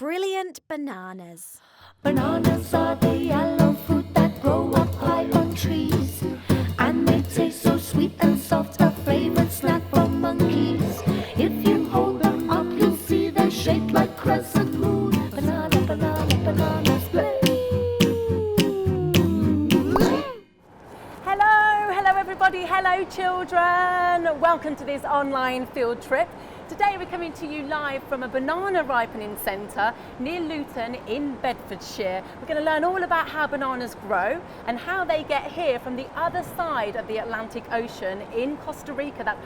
brilliant bananas. Bananas are the yellow fruit that grow up high on trees, and they taste so sweet and soft, a favorite snack for monkeys. If you hold them up, you'll see they're shaped like crescent moon. Banana, banana, banana split. Hello everybody, hello children. Welcome to this online field trip. Today we're coming to you live from a banana ripening centre near Luton in Bedfordshire. We're going to learn all about how bananas grow and how they get here from the other side of the Atlantic Ocean in Costa Rica. That's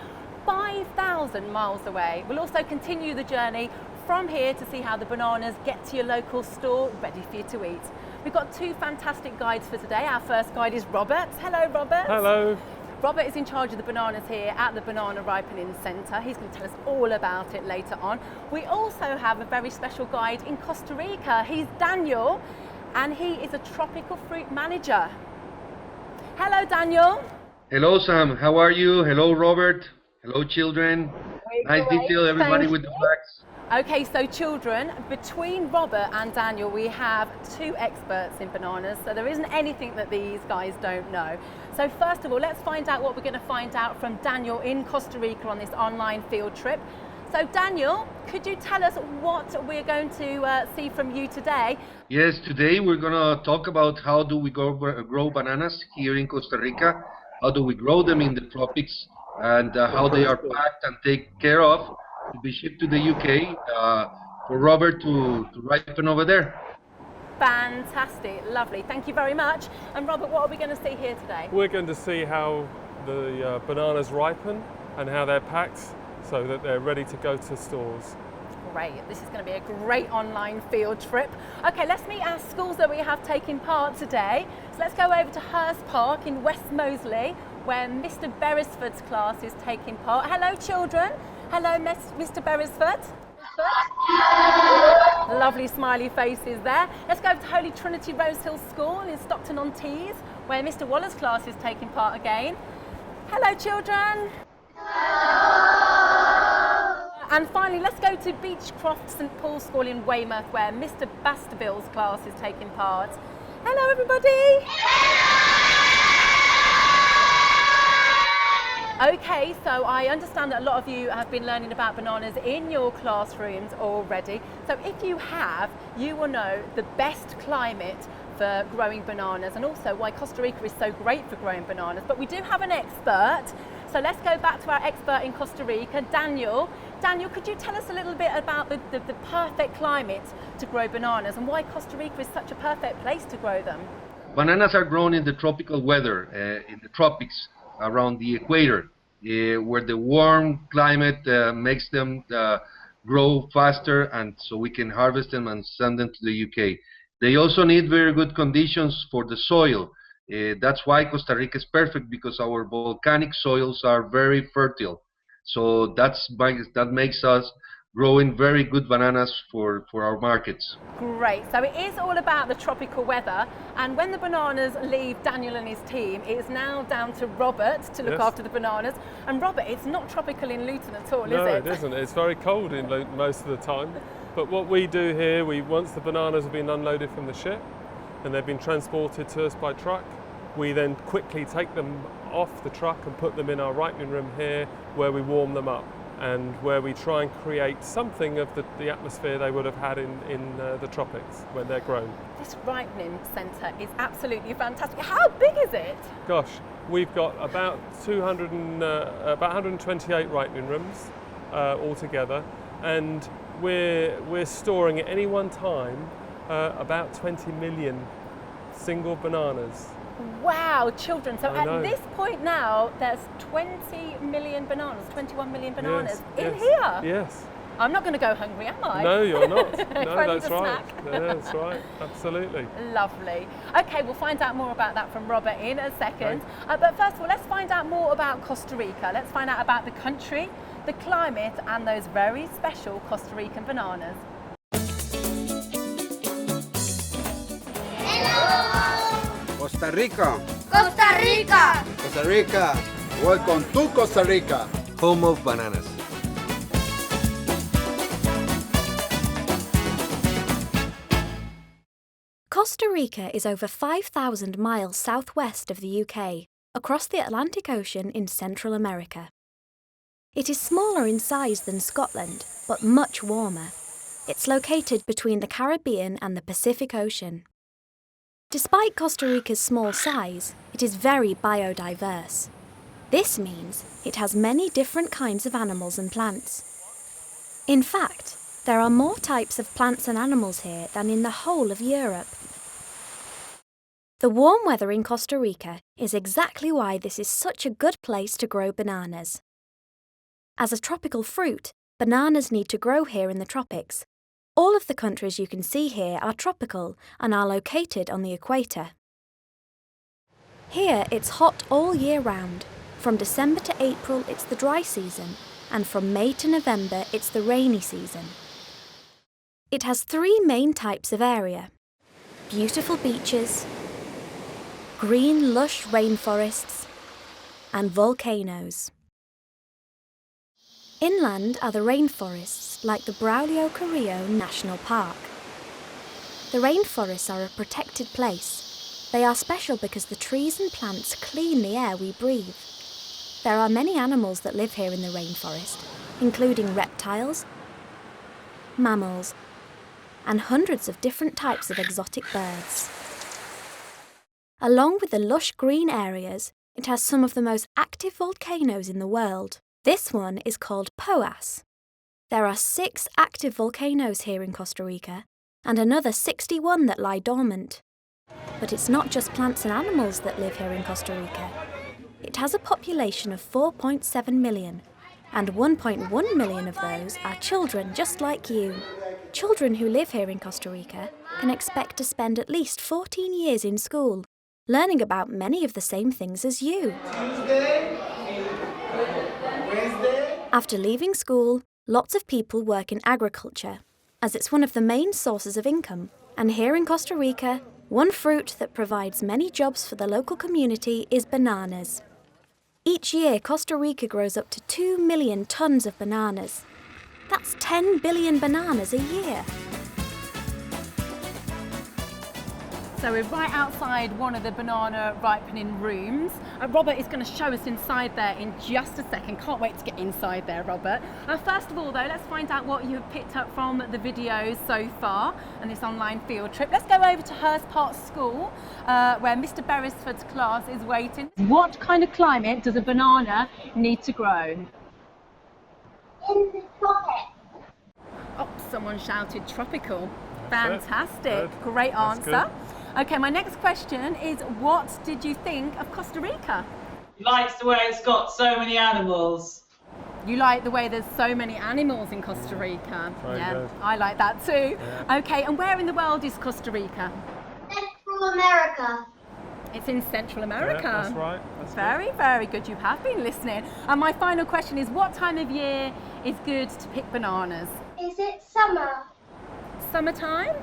5,000 miles away. We'll also continue the journey from here to see how the bananas get to your local store ready for you to eat. We've got two fantastic guides for today. Our first guide is Robert. Hello, Robert. Hello. Robert is in charge of the bananas here at the Banana Ripening Centre. He's going to tell us all about it later on. We also have a very special guide in Costa Rica. He's Daniel, and he is a tropical fruit manager. Hello, Daniel. Hello, Sam. How are you? Hello, Robert. Hello, children. Nice detail, everybody, with the facts. Okay, so children, between Robert and Daniel, we have two experts in bananas, so there isn't anything that these guys don't know. So first of all, let's find out what we're going to find out from Daniel in Costa Rica on this online field trip. So Daniel, could you tell us what we're going to see from you today? Yes, today we're going to talk about how do we grow bananas here in Costa Rica, how do we grow them in the tropics, and how they are packed and taken care of to be shipped to the UK for Robert to ripen over there. Fantastic, lovely, thank you very much. And Robert, what are we going to see here today? We're going to see how the bananas ripen and how they're packed so that they're ready to go to stores. Great, this is going to be a great online field trip. Okay, let's meet our schools that we have taking part today. So let's go over to Hurst Park in West Moseley, where Mr. Beresford's class is taking part. Hello children. Hello Mr. Beresford. Lovely smiley faces there. Let's go over to Holy Trinity Rosehill School in Stockton-on-Tees, where Mr. Waller's class is taking part again. Hello children. And finally, let's go to Beechcroft St Paul's School in Weymouth, where Mr. Baskerville's class is taking part. Hello, everybody. Okay, so I understand that a lot of you have been learning about bananas in your classrooms already. So if you have, you will know the best climate for growing bananas and also why Costa Rica is so great for growing bananas. But we do have an expert. So let's go back to our expert in Costa Rica, Daniel. Daniel, could you tell us a little bit about the perfect climate to grow bananas and why Costa Rica is such a perfect place to grow them? Bananas are grown in the tropical weather, in the tropics, around the equator, where the warm climate makes them grow faster, and so we can harvest them and send them to the UK. They also need very good conditions for the soil. That's why Costa Rica is perfect, because our volcanic soils are very fertile. So that makes us growing very good bananas for our markets. Great, so it is all about the tropical weather, and when the bananas leave Daniel and his team, it is now down to Robert to look after the bananas. And Robert, it's not tropical in Luton at all, is it? No, it isn't. It's very cold in Luton most of the time. But what we do here, once the bananas have been unloaded from the ship and they've been transported to us by truck, we then quickly take them off the truck and put them in our ripening room here, where we warm them up and where we try and create something of the atmosphere they would have had in the tropics when they're grown. This ripening centre is absolutely fantastic. How big is it? Gosh, we've got about 128 ripening rooms altogether, and we're storing at any one time about 20 million single bananas. Wow, children. So at this point now, there's 20 million bananas, 21 million bananas in here. Yes. I'm not going to go hungry, am I? No, you're not. No, I that's need a right. snack. Yeah, that's right. Absolutely. Lovely. Okay, we'll find out more about that from Robert in a second. But first of all, let's find out more about Costa Rica. Let's find out about the country, the climate, and those very special Costa Rican bananas. Costa Rica. Costa Rica. Costa Rica. Welcome to Costa Rica. Home of bananas. Costa Rica is over 5,000 miles southwest of the UK, across the Atlantic Ocean in Central America. It is smaller in size than Scotland, but much warmer. It's located between the Caribbean and the Pacific Ocean. Despite Costa Rica's small size, it is very biodiverse. This means it has many different kinds of animals and plants. In fact, there are more types of plants and animals here than in the whole of Europe. The warm weather in Costa Rica is exactly why this is such a good place to grow bananas. As a tropical fruit, bananas need to grow here in the tropics. All of the countries you can see here are tropical and are located on the equator. Here it's hot all year round. From December to April it's the dry season, and from May to November it's the rainy season. It has three main types of area: beautiful beaches, green lush rainforests, and volcanoes. Inland are the rainforests like the Braulio Carrillo National Park. The rainforests are a protected place. They are special because the trees and plants clean the air we breathe. There are many animals that live here in the rainforest, including reptiles, mammals, and hundreds of different types of exotic birds. Along with the lush green areas, it has some of the most active volcanoes in the world. This one is called Poas. There are 6 active volcanoes here in Costa Rica, and another 61 that lie dormant. But it's not just plants and animals that live here in Costa Rica. It has a population of 4.7 million, and 1.1 million of those are children just like you. Children who live here in Costa Rica can expect to spend at least 14 years in school, learning about many of the same things as you. After leaving school, lots of people work in agriculture, as it's one of the main sources of income. And here in Costa Rica, one fruit that provides many jobs for the local community is bananas. Each year, Costa Rica grows up to 2 million tons of bananas. That's 10 billion bananas a year. So we're right outside one of the banana ripening rooms. Robert is going to show us inside there in just a second. Can't wait to get inside there, Robert. First of all though, let's find out what you've picked up from the videos so far and this online field trip. Let's go over to Hurst Park School where Mr. Beresford's class is waiting. What kind of climate does a banana need to grow? In the tropics. Oh, someone shouted tropical. That's Fantastic. Good. Great That's answer. good. Okay, my next question is, what did you think of Costa Rica? He likes the way it's got so many animals. You like the way there's so many animals in Costa Rica. Very Yeah, good. I like that too. Yeah. Okay, and where in the world is Costa Rica? Central America. It's in Central America. Yeah, that's right. That's Very, very good. You have been listening. And my final question is, what time of year is good to pick bananas? Is it summer? Summertime?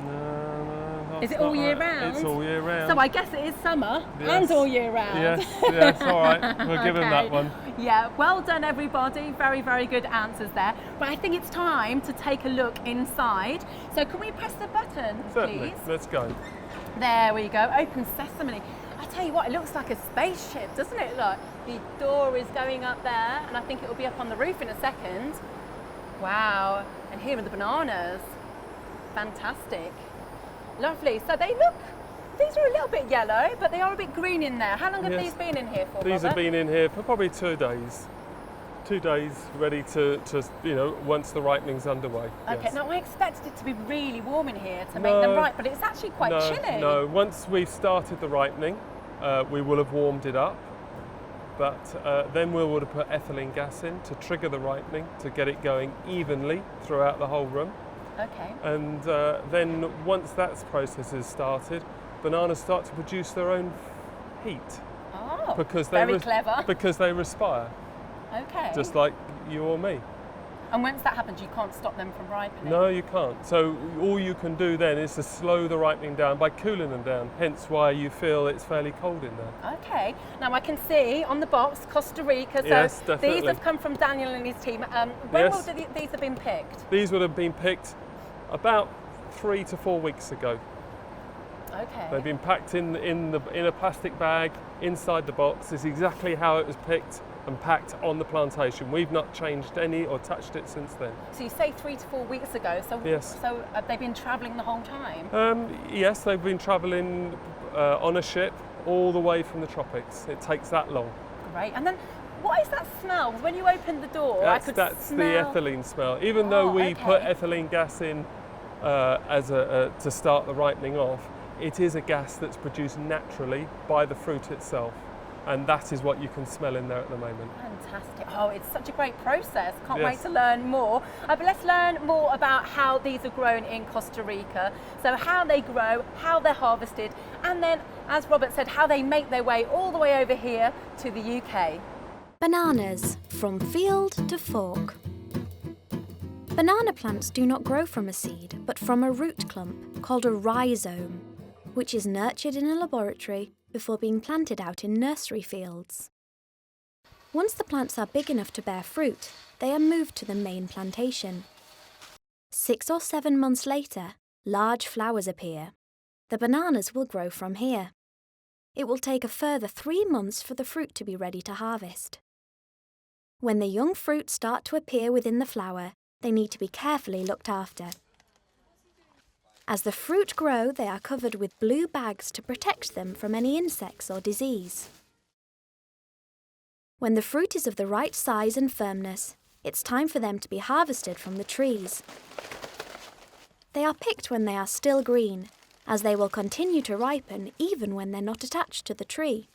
No, Is it all year round? It's all year round. So I guess it is summer Yes. and all year round. Yes, all right. We'll give him that Okay. one. Yeah, well done everybody. Very, very good answers there. But I think it's time to take a look inside. So can we press the button, Certainly. please? Let's go. There we go. Open sesame. I tell you what, it looks like a spaceship, doesn't it? Look, the door is going up there, and I think it will be up on the roof in a second. Wow. And here are the bananas. Fantastic. Lovely. So they look, these are a little bit yellow, but they are a bit green in there. How long have Yes. these been in here for, These Robert? have been in here for probably 2 days. 2 days ready to once the ripening's underway. Okay, yes. now I expected it to be really warm in here to make them No. ripe, but it's actually quite no, chilly. No, once we've started the ripening, we will have warmed it up, but then we would have put ethylene gas in to trigger the ripening, to get it going evenly throughout the whole room. Okay. And then once that process is started, bananas start to produce their own heat Oh, because very clever. because they respire, Okay. just like you or me. And once that happens, you can't stop them from ripening. No, you can't. So all you can do then is to slow the ripening down by cooling them down, hence why you feel it's fairly cold in there. Okay. Now I can see on the box Costa Rica. So Yes, these definitely. have come from Daniel and his team. When Yes. will these have been picked? These would have been picked about 3 to 4 weeks ago. Okay. They've been packed in a plastic bag inside the box. It's exactly how it was picked and packed on the plantation. We've not changed any or touched it since then. So you say 3 to 4 weeks ago. So Yes. So have they been travelling the whole time? Yes, they've been travelling on a ship all the way from the tropics. It takes that long. Great. And then what is that smell? When you opened the door, I could That's smell... the ethylene smell. Even though we put okay. ethylene gas in to start the ripening off, it is a gas that's produced naturally by the fruit itself. And that is what you can smell in there at the moment. Fantastic. Oh, it's such a great process. Can't wait Yes. to learn more. But let's learn more about how these are grown in Costa Rica. So how they grow, how they're harvested, and then, as Robert said, how they make their way all the way over here to the UK. Bananas, from field to fork. Banana plants do not grow from a seed, but from a root clump called a rhizome, which is nurtured in a laboratory before being planted out in nursery fields. Once the plants are big enough to bear fruit, they are moved to the main plantation. 6 or 7 months later, large flowers appear. The bananas will grow from here. It will take a further 3 months for the fruit to be ready to harvest. When the young fruits start to appear within the flower, they need to be carefully looked after. As the fruit grow, they are covered with blue bags to protect them from any insects or disease. When the fruit is of the right size and firmness, it's time for them to be harvested from the trees. They are picked when they are still green, as they will continue to ripen even when they're not attached to the tree.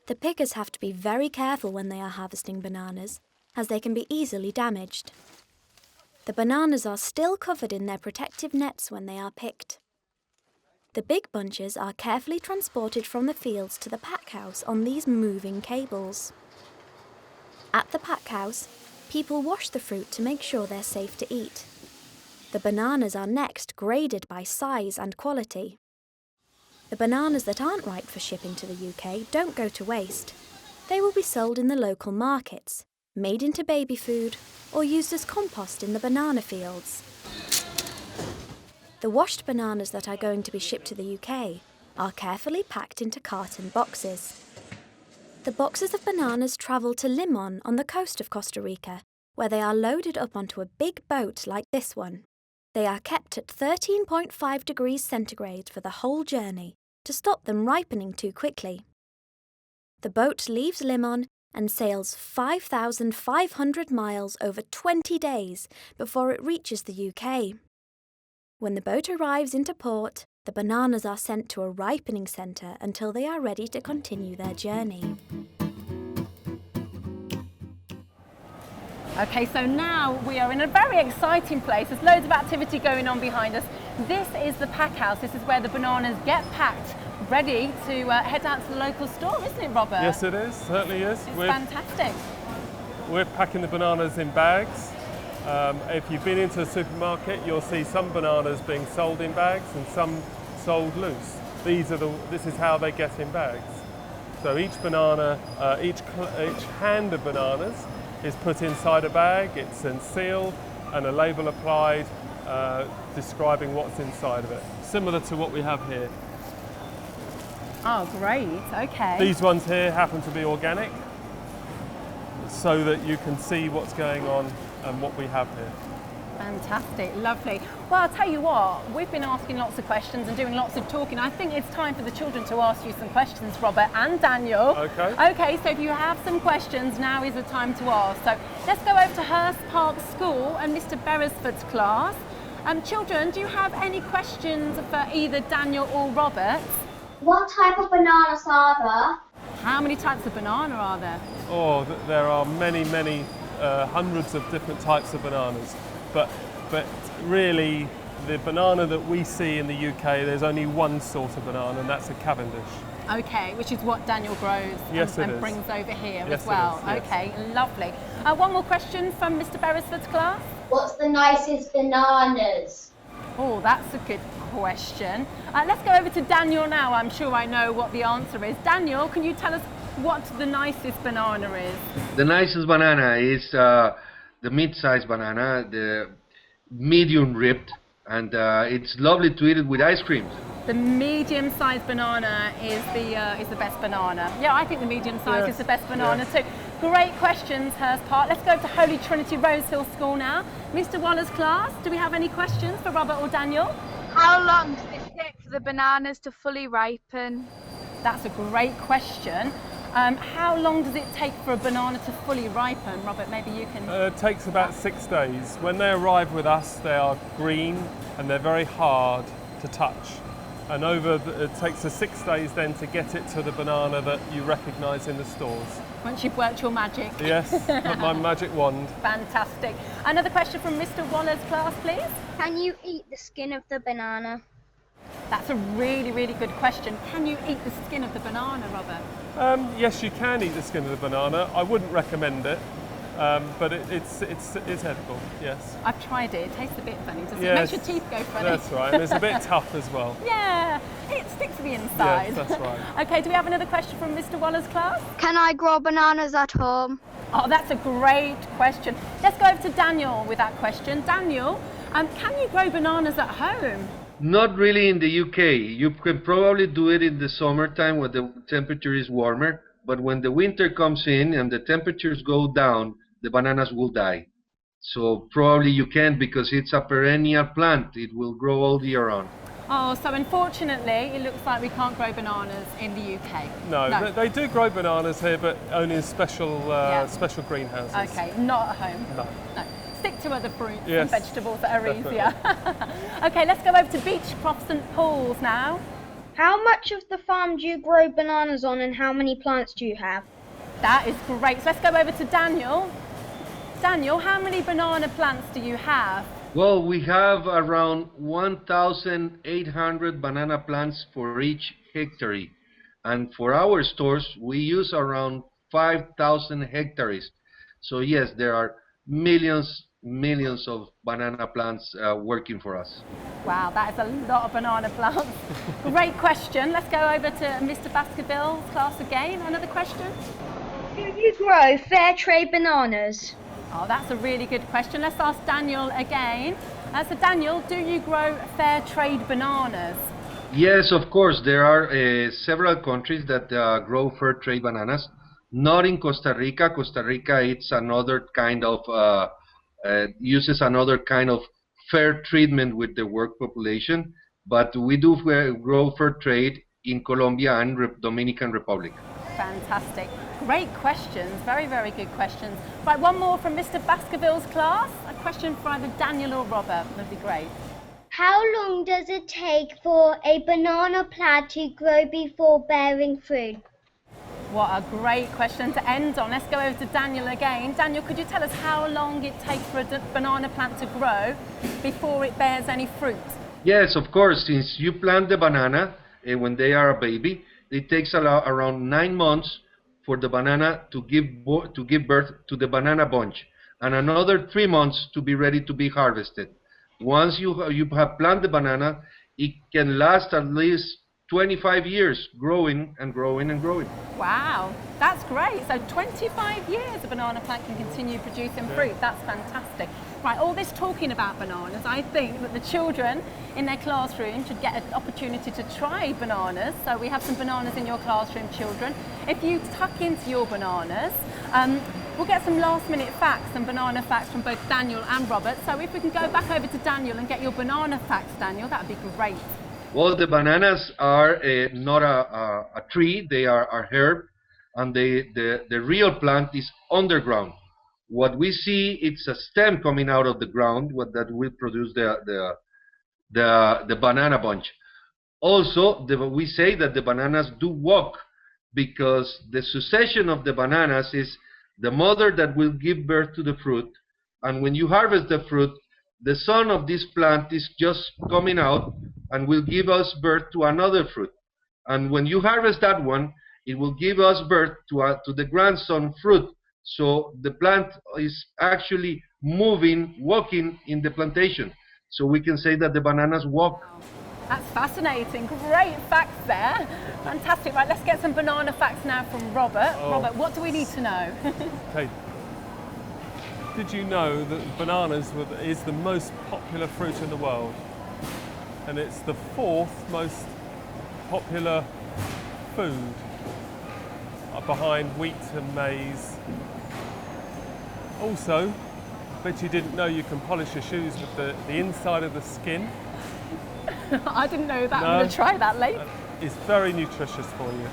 The pickers have to be very careful when they are harvesting bananas, as they can be easily damaged. The bananas are still covered in their protective nets when they are picked. The big bunches are carefully transported from the fields to the pack house on these moving cables. At the pack house, people wash the fruit to make sure they're safe to eat. The bananas are next graded by size and quality. The bananas that aren't right for shipping to the UK don't go to waste. They will be sold in the local markets, made into baby food, or used as compost in the banana fields. The washed bananas that are going to be shipped to the UK are carefully packed into carton boxes. The boxes of bananas travel to Limon on the coast of Costa Rica, where they are loaded up onto a big boat like this one. They are kept at 13.5 degrees centigrade for the whole journey to stop them ripening too quickly. The boat leaves Limon and sails 5,500 miles over 20 days before it reaches the UK. When the boat arrives into port, the bananas are sent to a ripening centre until they are ready to continue their journey. Okay, so now we are in a very exciting place. There's loads of activity going on behind us. This is the pack house. This is where the bananas get packed, ready to head out to the local store, isn't it, Robert? Yes, it is. Certainly is. It's fantastic. We're packing the bananas in bags. If you've been into a supermarket, you'll see some bananas being sold in bags and some sold loose. This is how they get in bags. So each banana, each hand of bananas is put inside a bag. It's then sealed and a label applied describing what's inside of it, similar to what we have here. Oh, great. Okay. These ones here happen to be organic, so that you can see what's going on and what we have here. Fantastic, lovely. Well, I'll tell you what, we've been asking lots of questions and doing lots of talking. I think it's time for the children to ask you some questions, Robert and Daniel. Okay. Okay, so if you have some questions, now is the time to ask. So let's go over to Hurst Park School and Mr. Beresford's class. Children, do you have any questions for either Daniel or Robert? What type of bananas are there? How many types of banana are there? Oh, there are many, hundreds of different types of bananas. But really, the banana that we see in the UK, there's only one sort of banana, and that's a Cavendish. Okay, which is what Daniel grows and brings over here as well. Yes. Okay, lovely. One more question from Mr. Beresford's class. What's the nicest bananas? Oh, that's a good question. Let's go over to Daniel now. I'm sure I know what the answer is. Daniel, can you tell us what the nicest banana is? The nicest banana is the mid-sized banana, the medium ribbed, and it's lovely to eat it with ice cream. The The medium-sized banana is the best banana. Yeah, I think the medium-sized is the best banana too. Great questions, Hurst Park. Let's go to Holy Trinity Rosehill School now. Mr. Waller's class, do we have any questions for Robert or Daniel? How long does it take for the bananas to fully ripen? That's a great question. How long does it take for a banana to fully ripen? Robert, maybe you can... It takes about 6 days. When they arrive with us, they are green and they're very hard to touch. And it takes us 6 days then to get it to the banana that you recognise in the stores. Once you've worked your magic. Yes, put my magic wand. Fantastic. Another question from Mr. Waller's class, please. Can you eat the skin of the banana? That's a really, really good question. Can you eat the skin of the banana, Robert? Yes, you can eat the skin of the banana. I wouldn't recommend it, but it's edible, yes. I've tried it. It tastes a bit funny, doesn't it? Yes, Makes your teeth go funny. That's right, and it's a bit tough as well. Yeah, it sticks to the inside. Yes, that's right. Okay, do we have another question from Mr. Waller's class? Can I grow bananas at home? Oh, that's a great question. Let's go over to Daniel with that question. Daniel, can you grow bananas at home? Not really in the UK. You can probably do it in the summertime when the temperature is warmer, but when the winter comes in and the temperatures go down, the bananas will die. So probably you can't because it's a perennial plant. It will grow all year round. Oh, so unfortunately, it looks like we can't grow bananas in the UK. No. They do grow bananas here, but only in special greenhouses. Okay, not at home. No. Stick to other fruits Yes, and vegetables that are definitely. easier. Okay, let's go over to Beechcroft St Paul's now. How much of the farm do you grow bananas on and how many plants do you have? That is great. So let's go over to Daniel. Daniel, how many banana plants do you have? Well, we have around 1,800 banana plants for each hectare. And for our stores, we use around 5,000 hectares. So yes, there are millions of banana plants working for us. Wow, that is a lot of banana plants. Great question. Let's go over to Mr. Baskerville's class again. Another question? Do you grow fair trade bananas? Oh, that's a really good question. Let's ask Daniel again. So Daniel, do you grow fair trade bananas? Yes, of course. There are several countries that grow fair trade bananas. Not in Costa Rica. Costa Rica, it's another kind of uses another kind of fair treatment with the work population, but we do grow fair trade in Colombia and Dominican Republic. Fantastic. Great questions. Very, very good questions. Right, one more from Mr. Baskerville's class. A question for either Daniel or Robert. That'd be great. How long does it take for a banana plant to grow before bearing fruit? What a great question to end on. Let's go over to Daniel again. Daniel, could you tell us how long it takes for a banana plant to grow before it bears any fruit? Yes, of course. Since you plant the banana when they are a baby, it takes around 9 months for the banana to give birth to the banana bunch, and another 3 months to be ready to be harvested. Once you have planted the banana, it can last at least 25 years growing and growing and growing. Wow, that's great. So 25 years a banana plant can continue producing fruit. That's fantastic. Right, all this talking about bananas, I think that the children in their classroom should get an opportunity to try bananas. So we have some bananas in your classroom, children. If you tuck into your bananas, we'll get some last minute facts and banana facts from both Daniel and Robert. So if we can go back over to Daniel and get your banana facts, Daniel, that would be great. Well, the bananas are not a tree, they are a herb, and the real plant is underground. What we see, it's a stem coming out of the ground that will produce the banana bunch. Also, we say that the bananas do walk because the succession of the bananas is the mother that will give birth to the fruit, and when you harvest the fruit, the son of this plant is just coming out and will give us birth to another fruit. And when you harvest that one, it will give us birth to the grandson fruit. So the plant is actually moving, walking in the plantation. So we can say that the bananas walk. That's fascinating. Great facts there. Fantastic. Right, let's get some banana facts now from Robert. Oh. Robert, what do we need to know? Okay. Did you know that bananas is the most popular fruit in the world? And it's the 4th most popular food behind wheat and maize. Also, I bet you didn't know you can polish your shoes with the inside of the skin. I didn't know that. No. I'm going to try that later. It's very nutritious for you.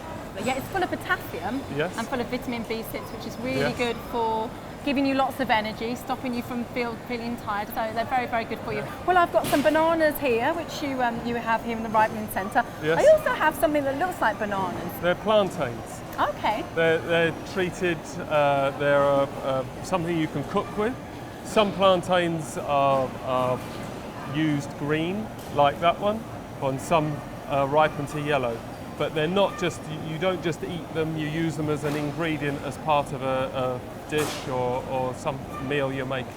Yeah, it's full of potassium Yes. and full of vitamin B6, which is really Yes. good for giving you lots of energy, stopping you from feeling tired. So they're very, very good for you. Well, I've got some bananas here, which you have here in the ripening centre. Yes. I also have something that looks like bananas. They're plantains. Okay. They're treated, they're something you can cook with. Some plantains are used green, like that one, and some ripen to yellow. But they're not just, you don't just eat them, you use them as an ingredient as part of a dish or some meal you're making.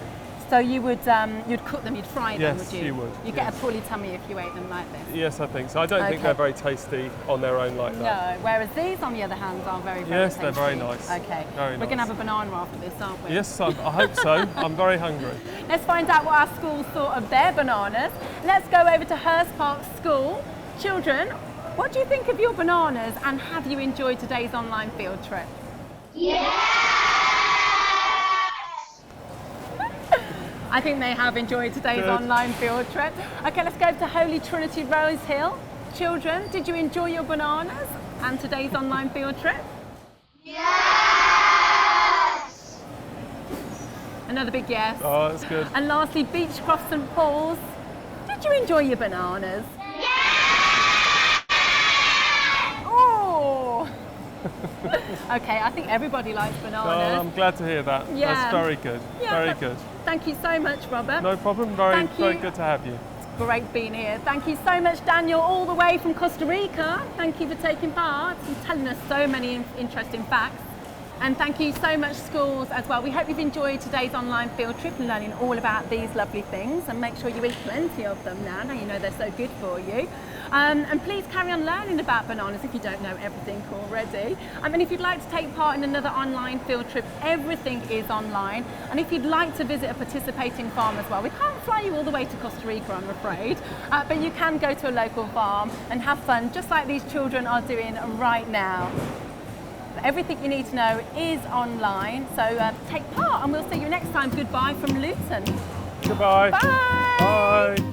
So you would you'd cook them, you'd fry them, Yes, would you? you would, You'd get yes. a poorly tummy if you ate them like this. Yes, I think so. I don't think Okay. they're very tasty on their own like that. No, whereas these, on the other hand, are very, very Yes, tasty. they're very nice. Okay. Very We're going to nice. have a banana after this, aren't we? Yes, I hope so. I'm very hungry. Let's find out what our school thought of their bananas. Let's go over to Hurst Park School. Children, what do you think of your bananas, and have you enjoyed today's online field trip? I think they have enjoyed today's Good. online field trip. Okay, let's go to Holy Trinity Rose Hill. Children, did you enjoy your bananas and today's online field trip? Yes! Another big yes. Oh, that's good. And lastly, Beechcroft St Paul's. Did you enjoy your bananas? Oh! Okay, I think everybody likes Oh, bananas. I'm glad to hear that. Yeah. That's very good. Yeah, Very but- good. Thank you so much, Robert. No problem. Very, Thank very you. good to have you. Great being here. Thank you so much, Daniel, all the way from Costa Rica. Thank you for taking part and telling us so many interesting facts. And thank you so much, schools, as well. We hope you've enjoyed today's online field trip and learning all about these lovely things. And make sure you eat plenty of them now you know they're so good for you. And please carry on learning about bananas if you don't know everything already. And if you'd like to take part in another online field trip, everything is online. And if you'd like to visit a participating farm as well, we can't fly you all the way to Costa Rica, I'm afraid, but you can go to a local farm and have fun, just like these children are doing right now. Everything you need to know is online, so take part, and we'll see you next time. Goodbye from Luton. Goodbye. Bye. Bye.